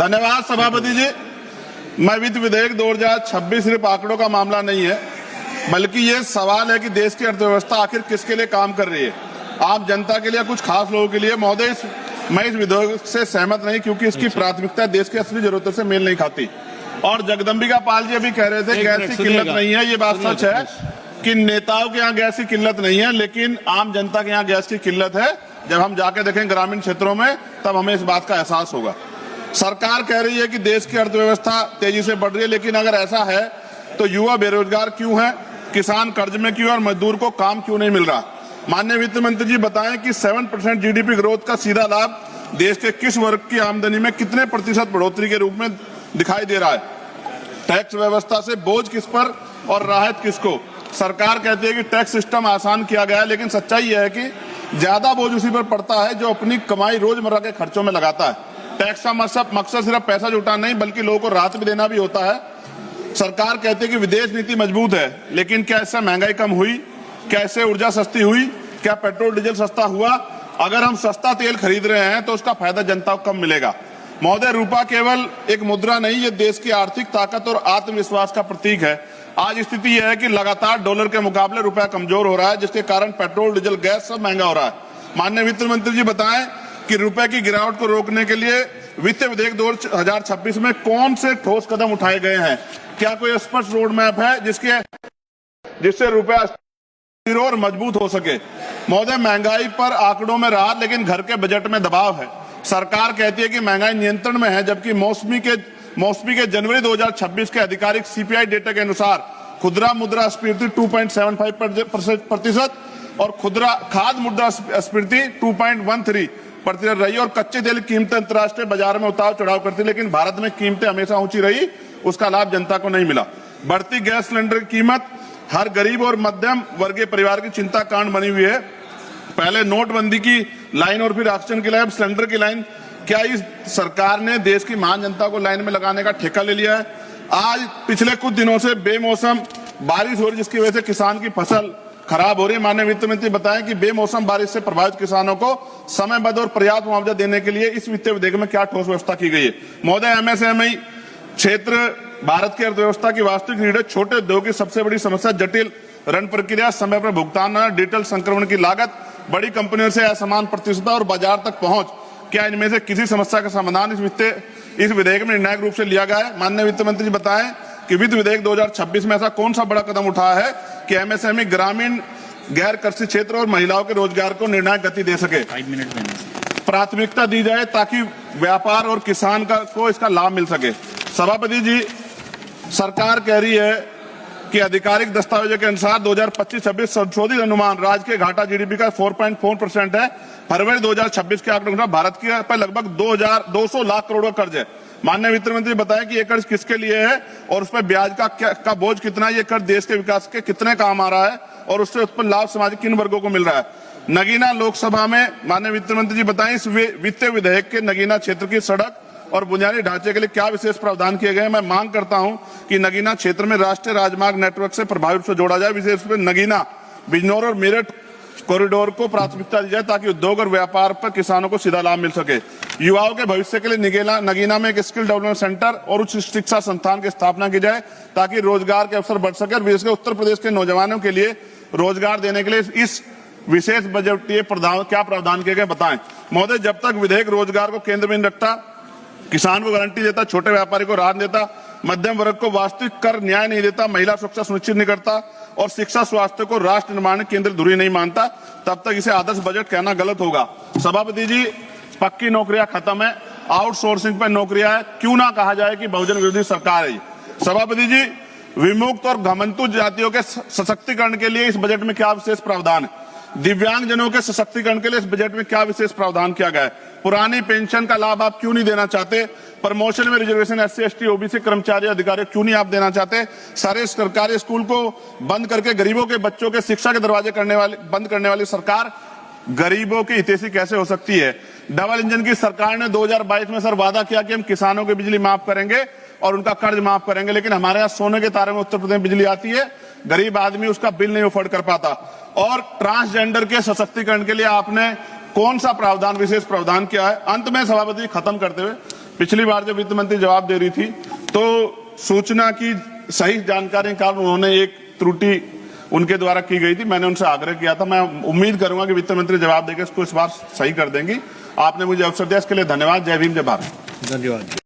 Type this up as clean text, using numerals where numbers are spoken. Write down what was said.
धन्यवाद सभापति जी। मैं वित्त विधेयक 2026 सिर्फ आंकड़ों का मामला नहीं है, बल्कि ये सवाल है कि देश की अर्थव्यवस्था आखिर किसके लिए काम कर रही है, आम जनता के लिए, कुछ खास लोगों के लिए। महोदय, मैं इस विधेयक से सहमत नहीं, क्योंकि इसकी प्राथमिकता देश की असली जरूरतों से मेल नहीं खाती। और जगदम्बिका पाल जी अभी कह रहे थे गैस की किल्लत नहीं है। ये बात सच है कि नेताओं के यहाँ गैस की किल्लत नहीं है, लेकिन आम जनता के यहाँ गैस की किल्लत है। जब हम जाके देखें ग्रामीण क्षेत्रों में, तब हमें इस बात का एहसास होगा। सरकार कह रही है कि देश की अर्थव्यवस्था तेजी से बढ़ रही है, लेकिन अगर ऐसा है तो युवा बेरोजगार क्यों है, किसान कर्ज में क्यों और मजदूर को काम क्यों नहीं मिल रहा। माननीय वित्त मंत्री जी बताएं कि 7% जीडीपी ग्रोथ का सीधा लाभ देश के किस वर्ग की आमदनी में कितने प्रतिशत बढ़ोतरी के रूप में दिखाई दे रहा है। टैक्स व्यवस्था से बोझ किस पर और राहत किसको। सरकार कहती है कि टैक्स सिस्टम आसान किया गया है, लेकिन सच्चाई यह है कि ज्यादा बोझ उसी पर पड़ता है जो अपनी कमाई रोजमर्रा के खर्चों में लगाता है। टैक्स का मकसद सिर्फ पैसा जुटाना नहीं, बल्कि लोगों को राहत भी देना भी होता है। सरकार कहती है कि विदेश नीति मजबूत है, लेकिन क्या इससे महंगाई कम हुई, क्या इससे ऊर्जा सस्ती हुई, क्या पेट्रोल डीजल सस्ता हुआ। अगर हम सस्ता तेल खरीद रहे हैं तो उसका फायदा जनता को कम मिलेगा। महोदय, रूपा केवल एक मुद्रा नहीं, ये देश की आर्थिक ताकत और आत्मविश्वास का प्रतीक है। आज स्थिति यह है कि लगातार डॉलर के मुकाबले रुपया कमजोर हो रहा है, जिसके कारण पेट्रोल डीजल गैस सब महंगा हो रहा है। माननीय वित्त मंत्री जी बताएं कि रुपए की गिरावट को रोकने के लिए वित्त विधेयक 2026 में कौन से ठोस कदम उठाए गए हैं। क्या कोई स्पष्ट रोड मैप है जिससे रुपया स्थिर और मजबूत हो सके। महोदय, महंगाई पर आंकड़ों में राहत, लेकिन घर के बजट में दबाव है। सरकार कहती है कि महंगाई नियंत्रण में है, जबकि मौसमी के जनवरी 2026 के आधिकारिक सीपीआई डेटा के अनुसार खुदरा मुद्रास्फीति 2.75% और खाद्य मुद्रास्फीति 2.13% रही। और कच्चे तेल की कीमतें अंतर्राष्ट्रीय बाजार में उतार चढ़ाव करती, लेकिन भारत में कीमतें हमेशा ऊंची रही, उसका लाभ जनता को नहीं मिला। बढ़ती गैस सिलेंडर की कीमत हर गरीब और मध्यम वर्गीय परिवार की चिंता कारण बनी हुई है। पहले नोटबंदी की लाइन और फिर ऑक्सीजन की लाइन, सिलेंडर की लाइन। क्या इस सरकार ने देश की महान जनता को लाइन में लगाने का ठेका ले लिया है। आज पिछले कुछ दिनों से बेमौसम बारिश हो रही, जिसकी वजह से किसान की फसल खराब हो रही है। माननीय वित्त मंत्री बताएं कि बेमौसम बारिश से प्रभावित किसानों को समयबद्ध और पर्याप्त मुआवजा देने के लिए इस वित्तीय विधेयक में क्या ठोस व्यवस्था की गई है। महोदय, एमएसएमई क्षेत्र भारत की अर्थव्यवस्था की वास्तविक रीढ़ है। छोटे उद्योग की सबसे बड़ी समस्या जटिल ऋण प्रक्रिया, समय पर भुगतान, डिजिटल संक्रमण की लागत, बड़ी कंपनियों से असमान प्रतिस्पर्धा और बाजार तक पहुंच। क्या इनमें से किसी समस्या का समाधान इस विधेयक में निर्णायक रूप से लिया गया है। माननीय वित्त मंत्री जी बताएं कि वित्त विधेयक 2026 में ऐसा कौन सा बड़ा कदम उठाया है कि एमएसएमई, ग्रामीण, गैर कृषि क्षेत्र और महिलाओं के रोजगार को निर्णायक गति दे सके। 5 मिनट में प्राथमिकता दी जाए ताकि व्यापार और किसान को इसका लाभ मिल सके। सभापति जी, सरकार कह रही है कि आधिकारिक दस्तावेजों के अनुसार 2025-26 संशोधित अनुमान राज्य के घाटा जीडीपी का 4.4% है। फरवरी 2026 के आंकड़ों के अनुसार भारत के पर लगभग 200 लाख करोड़ का कर्ज है। माननीय वित्त मंत्री बताएं कि ये कर्ज किसके लिए है और उस पर ब्याज का बोझ कितना है। ये कर्ज देश के विकास के कितने काम आ रहा है और उससे उत्पन्न लाभ समाज किन वर्गों को मिल रहा है। नगीना लोकसभा में माननीय वित्त मंत्री जी बताएं इस वित्तीय विधेयक के नगीना क्षेत्र की सड़क और बुनियादी ढांचे के लिए क्या विशेष प्रावधान किए गए हैं। मैं मांग करता हूं कि नगीना क्षेत्र में राष्ट्रीय राजमार्ग नेटवर्क से प्रभावी रूप से जोड़ा जाए। विशेष रूप से नगीना, बिजनौर और मेरठ कॉरिडोर को प्राथमिकता दी जाए ताकि उद्योग और व्यापार पर किसानों को सीधा लाभ मिल सके। युवाओं के भविष्य के लिए नगीना में एक स्किल डेवलपमेंट सेंटर और उच्च शिक्षा संस्थान की स्थापना की जाए ताकि रोजगार के अवसर बढ़ सके। और विशेषकर उत्तर प्रदेश के नौजवानों के लिए रोजगार देने के लिए इस विशेष बजटीय क्या प्रावधान किए गए बताएं। महोदय, जब तक विधेयक रोजगार को केंद्र में रखता, किसान को गारंटी देता, छोटे व्यापारी को राहत देता, मध्यम वर्ग को वास्तविक कर न्याय नहीं देता, महिला सुरक्षा सुनिश्चित नहीं करता और शिक्षा स्वास्थ्य को राष्ट्र निर्माण केंद्र धुरी नहीं मानता, तब तक इसे आदर्श बजट कहना गलत होगा। सभापति जी, पक्की नौकरियां खत्म है, आउटसोर्सिंग पर नौकरियां है, क्यों ना कहा जाए कि बहुजन विरोधी सरकार है। सभापति जी, विमुक्त और घमंतु जातियों के सशक्तिकरण के लिए इस बजट में क्या विशेष प्रावधान है। दिव्यांगजनों के सशक्तिकरण के लिए इस बजट में क्या विशेष प्रावधान किया गया है। पुरानी पेंशन का लाभ आप क्यों नहीं देना चाहते। प्रमोशन में रिजर्वेशन एससी एसटी ओबीसी कर्मचारी अधिकारी क्यों नहीं आप देना चाहते। सारे सरकारी स्कूल को बंद करके गरीबों के बच्चों के शिक्षा के दरवाजे बंद करने वाली सरकार गरीबों की हितैषी कैसे हो सकती है। डबल इंजन की सरकार ने 2022 में सर वादा किया कि हम किसानों की बिजली माफ करेंगे और उनका कर्ज माफ करेंगे, लेकिन हमारे यहाँ सोने के तारे में उत्तर प्रदेश में बिजली आती है, गरीब आदमी उसका बिल नहीं अफोर्ड कर पाता। और ट्रांसजेंडर के सशक्तिकरण के लिए आपने कौन सा प्रावधान, विशेष प्रावधान किया है। अंत में सभापति खत्म करते हुए पिछली बार जब वित्त मंत्री जवाब दे रही थी तो सूचना की सही जानकारी के कारण उन्होंने एक त्रुटि उनके द्वारा की गई थी। मैंने उनसे आग्रह किया था। मैं उम्मीद करूंगा कि वित्त मंत्री जवाब देकर इसको इस बार सही कर देंगी। आपने मुझे अवसर दिया, इसके लिए धन्यवाद। जय भीम, जय भारत। धन्यवाद।